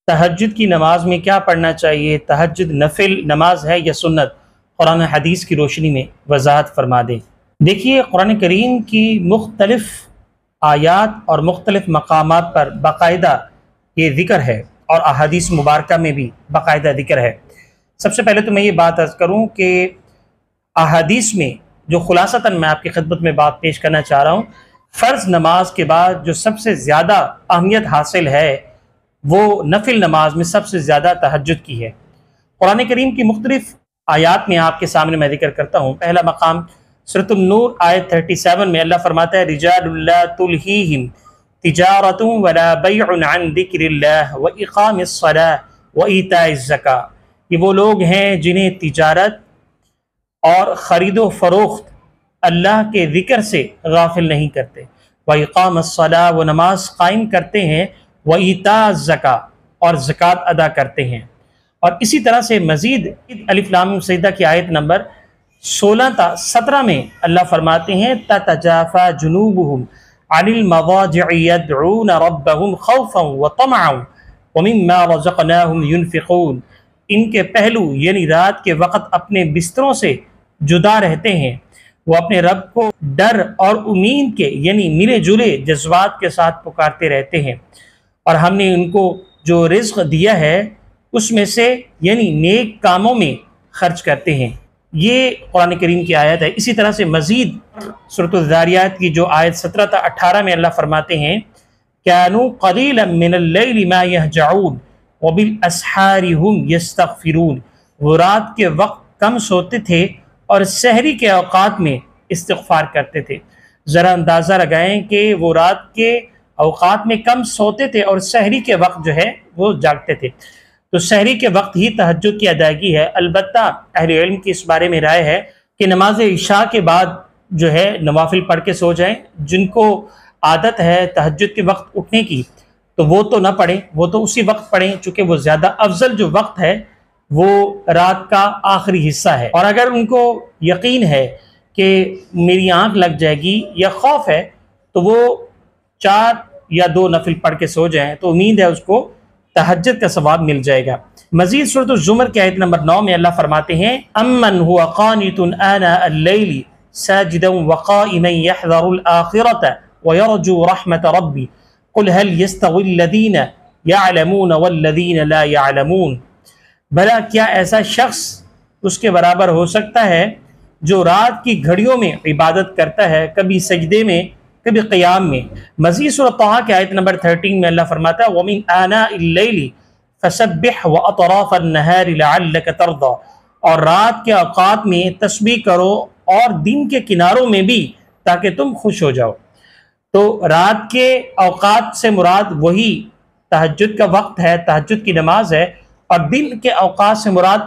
تہجد کی نماز میں کیا پڑھنا چاہیے؟ تہجد نفل نماز ہے یا سنت؟ قرآن حدیث کی روشنی میں وضاحت فرما دیں۔ دیکھیے، قرآن کریم کی مختلف آیات اور مختلف مقامات پر باقاعدہ یہ ذکر ہے، اور احادیث مبارکہ میں بھی باقاعدہ ذکر ہے۔ سب سے پہلے تو میں یہ بات عرض کروں کہ احادیث میں جو خلاصتاً میں آپ کی خدمت میں بات پیش کرنا چاہ رہا ہوں، فرض نماز کے بعد جو سب سے زیادہ اہمیت حاصل ہے وہ نفل نماز میں سب سے زیادہ تہجد کی ہے۔ قرآن کریم کی مختلف آیات میں آپ کے سامنے میں ذکر کرتا ہوں۔ پہلا مقام سورۃ النور آیت 37 میں اللہ فرماتا ہے رجال لا تلہیہم تجارۃ ولا بیع عن ذکر اللہ واقام الصلاۃ وایتاء الزکاۃ، یہ وہ لوگ ہیں جنہیں تجارت اور خرید و فروخت اللہ کے ذکر سے غافل نہیں کرتے، واقام الصلاۃ، وہ نماز قائم کرتے ہیں، وایتاء الزکاۃ، اور زکوٰۃ ادا کرتے ہیں۔ اور اسی طرح سے مزید الف لام سجدہ کی آیت نمبر 16 تا 17 میں اللہ فرماتے ہیں تتجافى جنوبهم عن المضاجع يدعون ربهم خوفا وطمعا ومما رزقناهم ينفقون، ان کے پہلو یعنی رات کے وقت اپنے بستروں سے جدا رہتے ہیں، وہ اپنے رب کو ڈر اور امید کے یعنی ملے جلے جذبات کے ساتھ پکارتے رہتے ہیں، اور ہم نے ان کو جو رزق دیا ہے اس میں سے یعنی نیک کاموں میں خرچ کرتے ہیں۔ یہ قرآن کریم کی آیت ہے۔ اسی طرح سے مزید سورۃ الذاریات کی جو آیت 17 تا 18 میں اللہ فرماتے ہیں كَانُوا قَلِيلًا مِّنَ اللَّيْلِ مَا يَهْجَعُونَ وَبِالْأَسْحَارِ هُمْ يَسْتَغْفِرُونَ، وہ رات کے وقت کم سوتے تھے اور سحری کے اوقات میں استغفار کرتے تھے۔ ذرا اندازہ لگائیں کہ وہ رات کے اوقات میں کم سوتے تھے اور سحری کے وقت جو ہے وہ جاگتے تھے، تو سحری کے وقت ہی تہجد کی ادائیگی ہے۔ البتہ اہل علم کی اس بارے میں رائے ہے کہ نماز عشاء کے بعد جو ہے نوافل پڑھ کے سو جائیں۔ جن کو عادت ہے تہجد کے وقت اٹھنے کی تو وہ تو نہ پڑھیں، وہ تو اسی وقت پڑھیں، چونکہ وہ زیادہ افضل جو وقت ہے وہ رات کا آخری حصہ ہے۔ اور اگر ان کو یقین ہے کہ میری آنکھ لگ جائے گی یا خوف ہے تو وہ 4 یا 2 نفل پڑھ کے سو جائیں، تو امید ہے اس کو تہجد کا ثواب مل جائے گا۔ مزید سورۃ الزمر کی آیت نمبر 9 میں اللہ فرماتے ہیں امن هو قانت آناء الليل ساجدا وقائما يحذر الآخرة ويرجو رحمة ربي قل هل يستوي الذين يعلمون والذين لا يعلمون، بھلا کیا ایسا شخص اس کے برابر ہو سکتا ہے جو رات کی گھڑیوں میں عبادت کرتا ہے، کبھی سجدے میں کبھی قیام میں۔ مزید سورۃ طٰہٰ کی آیت نمبر 13 میں اللہ فرماتا ہے وَمِنْ آنَاءِ اللَّيْلِ فَسَبِّحْ وَأَطْرَافَ النَّهَارِ لَعَلَّكَ تَرْضَىٰ، اور رات کے اوقات میں تسبیح کرو اور دن کے کناروں میں بھی تاکہ تم خوش ہو جاؤ۔ تو رات کے اوقات سے مراد وہی تہجد کا وقت ہے، تہجد کی نماز ہے، اور دن کے اوقات سے مراد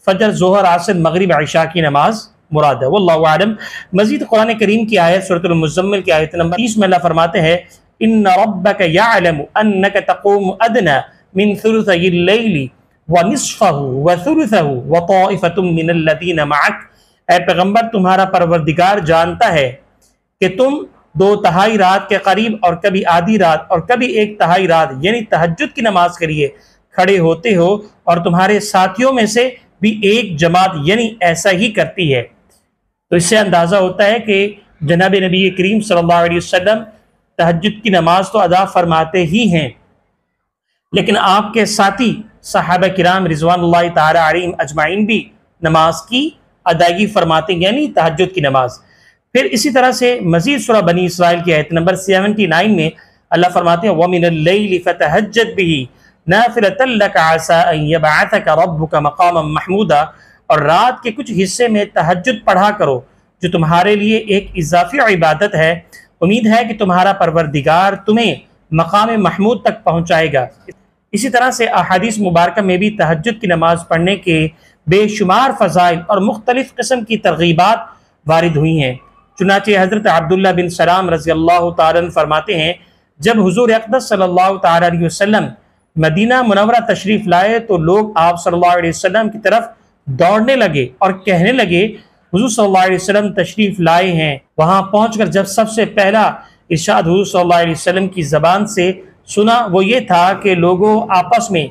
فجر، ظہر، عصر، مغرب، عشاء کی نماز مراد ہے، واللہ اعلم۔ مزید قرآن کریم کی آیت سورۃ المزمل کی آیت نمبر 30 میں اللہ فرماتے ہیں ان ربک یعلم انک تقوم ادنی من ثلثی اللیل ونصفہ وثلثہ وطائفۃ من الذین معک، اے پیغمبر تمہارا پروردگار جانتا ہے کہ تم 2/3 رات کے قریب اور کبھی آدھی رات اور کبھی 1/3 رات یعنی تہجد کی نماز کے لیے کھڑے ہوتے ہو، اور تمہارے ساتھیوں میں سے بھی ایک جماعت یعنی ایسا ہی کرتی ہے۔ تو اس سے اندازہ ہوتا ہے کہ جناب نبی کریم صلی اللہ علیہ وسلم تہجد کی نماز تو ادا فرماتے ہی ہیں، لیکن آپ کے ساتھی صحابہ کرام رضوان اللہ تعالی علیہم اجمعین بھی نماز کی ادائیگی فرماتے ہیں، یعنی تہجد کی نماز۔ پھر اسی طرح سے مزید سورہ بنی اسرائیل کی آیت نمبر 79 میں اللہ فرماتے ہیں وَمِنَ اللَّيْلِ فَتَهَجَّدْ بِهِ نَافِلَةً لَكَ عَسَىٰ أَن يَبْعَثَكَ رَبُّكَ مَقَامًا مَحْمُودًا، اور رات کے کچھ حصے میں تہجد پڑھا کرو جو تمہارے لیے ایک اضافی عبادت ہے، امید ہے کہ تمہارا پروردگار تمہیں مقام محمود تک پہنچائے گا۔ اسی طرح سے احادیث مبارکہ میں بھی تہجد کی نماز پڑھنے کے بے شمار فضائل اور مختلف قسم کی ترغیبات وارد ہوئی ہیں۔ چنانچہ حضرت عبداللہ بن سلام رضی اللہ تعالیٰ عنہ فرماتے ہیں جب حضور اقدس صلی اللہ تعالیٰ علیہ وسلم مدینہ منورہ تشریف لائے تو لوگ آپ صلی اللہ علیہ وسلم کی طرف دوڑنے لگے اور کہنے لگے حضور صلی اللہ علیہ وسلم تشریف لائے ہیں۔ وہاں پہنچ کر جب سب سے پہلا ارشاد حضور صلی اللہ علیہ وسلم کی زبان سے سنا وہ یہ تھا کہ لوگوں آپس میں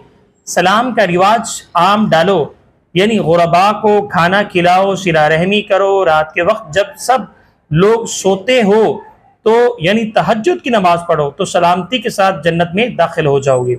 سلام کا رواج عام ڈالو، یعنی غربا کو کھانا کھلاؤ، صلہ رحمی کرو، رات کے وقت جب سب لوگ سوتے ہو تو یعنی تہجد کی نماز پڑھو تو سلامتی کے ساتھ جنت میں داخل ہو جاؤ گے۔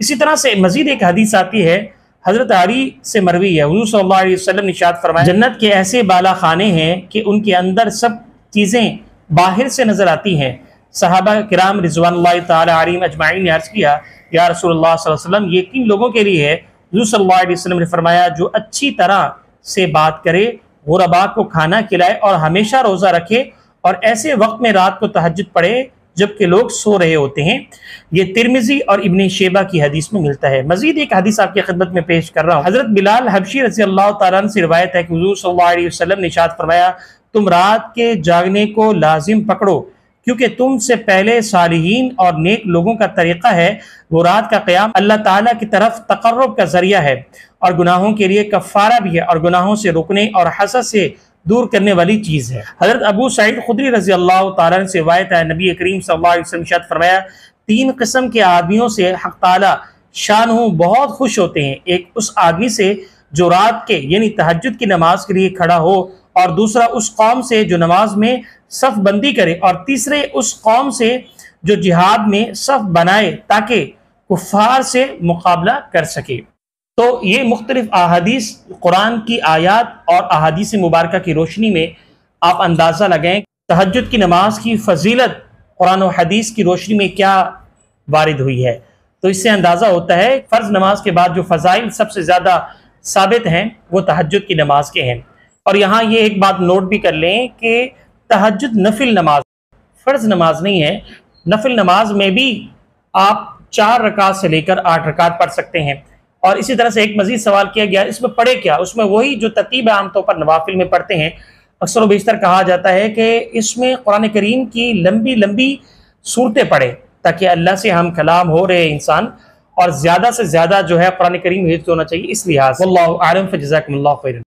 اسی طرح سے مزید ایک حدیث آتی ہے، حضرت علی سے مروی ہے، حضور صلی اللہ علیہ وسلم نے ارشاد فرمایا جنت کے ایسے بالا خانے ہیں کہ ان کے اندر سب چیزیں باہر سے نظر آتی ہیں۔ صحابہ کرام رضوان اللہ تعالی علیہم اجمعین نے عرض کیا یا رسول اللہ صلی اللہ علیہ وسلم یہ کن لوگوں کے لیے ہے؟ حضور صلی اللہ علیہ وسلم نے فرمایا جو اچھی طرح سے بات کرے، غربا کو کھانا کھلائے اور ہمیشہ روزہ رکھے اور ایسے وقت میں رات کو تہجد پڑھے جبکہ لوگ سو رہے ہوتے ہیں۔ یہ ترمذی اور ابن شیبہ کی حدیث میں ملتا ہے۔ مزید ایک حدیث آپ کی خدمت میں پیش کر رہا ہوں۔ حضرت بلال حبشی رضی اللہ تعالیٰ عنہ سے روایت ہے کہ حضور صلی اللہ علیہ وسلم نے ارشاد فرمایا تم رات کے جاگنے کو لازم پکڑو، کیونکہ تم سے پہلے صالحین اور نیک لوگوں کا طریقہ ہے وہ رات کا قیام اللہ تعالیٰ کی طرف تقرب کا ذریعہ ہے اور گناہوں کے لیے کفارہ بھی ہے اور گناہوں سے رکنے اور حسد سے دور کرنے والی چیز ہے۔ حضرت ابو سعید خدری رضی اللہ تعالیٰ عنہ سے روایت ہے نبی کریم صلی اللہ علیہ وسلم نے ارشاد فرمایا تین قسم کے آدمیوں سے حق تعالیٰ شانہ بہت خوش ہوتے ہیں، ایک اس آدمی سے جو رات کے یعنی تہجد کی نماز کے لیے کھڑا ہو، اور دوسرا اس قوم سے جو نماز میں صف بندی کرے، اور تیسرے اس قوم سے جو جہاد میں صف بنائے تاکہ کفار سے مقابلہ کر سکے۔ تو یہ مختلف احادیث قرآن کی آیات اور احادیث مبارکہ کی روشنی میں آپ اندازہ لگائیں تہجد کی نماز کی فضیلت قرآن و حدیث کی روشنی میں کیا وارد ہوئی ہے۔ تو اس سے اندازہ ہوتا ہے فرض نماز کے بعد جو فضائل سب سے زیادہ ثابت ہیں وہ تہجد کی نماز کے ہیں۔ اور یہاں یہ ایک بات نوٹ بھی کر لیں کہ تہجد نفل نماز، فرض نماز نہیں ہے۔ نفل نماز میں بھی آپ 4 رکعت سے لے کر 8 رکعت پڑھ سکتے ہیں۔ اور اسی طرح سے ایک مزید سوال کیا گیا اس میں پڑھے کیا؟ اس میں وہی جو ترتیب عام طور پر نوافل میں پڑھتے ہیں۔ اکثر و بیشتر کہا جاتا ہے کہ اس میں قرآن کریم کی لمبی لمبی صورتیں پڑھے تاکہ اللہ سے ہم کلام ہو رہے انسان، اور زیادہ سے زیادہ جو ہے قرآن کریم حفظ ہونا چاہیے اس لحاظ۔ واللہ اعلم، فجزاکم اللہ خیرا۔